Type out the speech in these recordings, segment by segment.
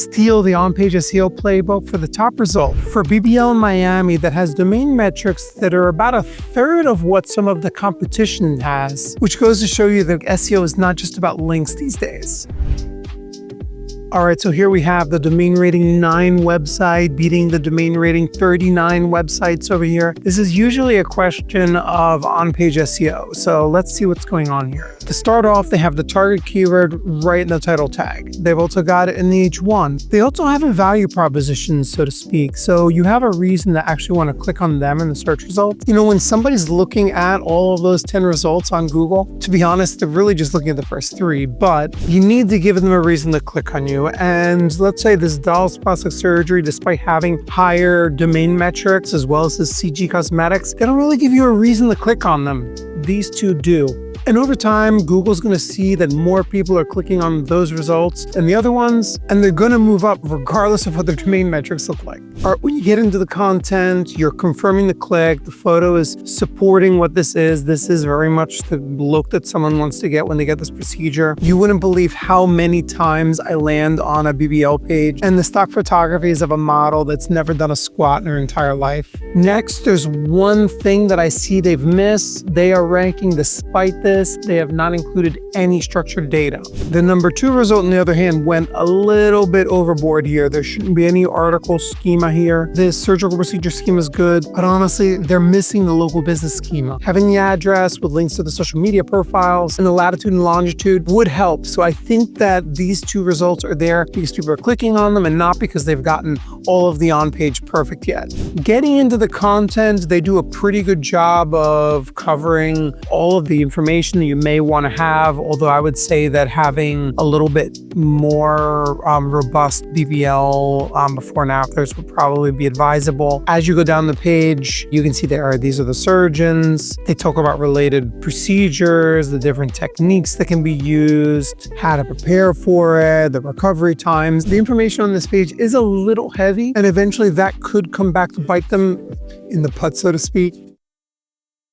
steal the on-page SEO playbook for the top result for BBL in Miami that has domain metrics that are about a third of what some of the competition has, which goes to show you that SEO is not just about links these days. All right, so here we have the domain rating 9 website beating the domain rating 39 websites over here. This is usually a question of on-page SEO. So let's see what's going on here. To start off, they have the target keyword right in the title tag. They've also got it in the H1. They also have a value proposition, so to speak. So you have a reason to actually want to click on them in the search results. You know, when somebody's looking at all of those 10 results on Google, to be honest, they're really just looking at the first 3, but you need to give them a reason to click on you. And let's say this Doll's Plastic Surgery, despite having higher domain metrics as well as this CG Cosmetics, they don't really give you a reason to click on them. These two do. And over time, Google's going to see that more people are clicking on those results than the other ones, and they're going to move up regardless of what their domain metrics look like. All right, when you get into the content, you're confirming the click, the photo is supporting what this is. This is very much the look that someone wants to get when they get this procedure. You wouldn't believe how many times I land on a BBL page, and the stock photography is of a model that's never done a squat in her entire life. Next, there's one thing that I see they've missed. They are ranking despite this. They have not included any structured data. The number 2 result, on the other hand, went a little bit overboard here. There shouldn't be any article schema here. This surgical procedure schema is good, but honestly, they're missing the local business schema. Having the address with links to the social media profiles and the latitude and longitude would help. So I think that these 2 results are there because people are clicking on them and not because they've gotten all of the on-page perfect yet. Getting into the content, they do a pretty good job of covering all of the information that you may want to have, although I would say that having a little bit more robust BBL before and afters would probably be advisable. As you go down the page, you can see these are the surgeons. They talk about related procedures, the different techniques that can be used, how to prepare for it, the recovery times. The information on this page is a little heavy, and eventually that could come back to bite them in the butt, so to speak.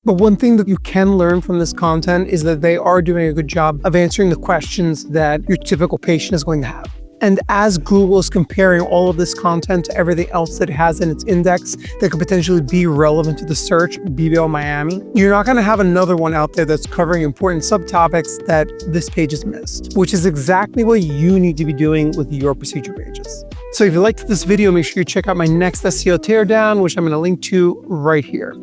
But one thing that you can learn from this content is that they are doing a good job of answering the questions that your typical patient is going to have. And as Google is comparing all of this content to everything else that it has in its index that could potentially be relevant to the search, BBL Miami, you're not going to have another one out there that's covering important subtopics that this page has missed, which is exactly what you need to be doing with your procedure pages. So if you liked this video, make sure you check out my next SEO teardown, which I'm going to link to right here.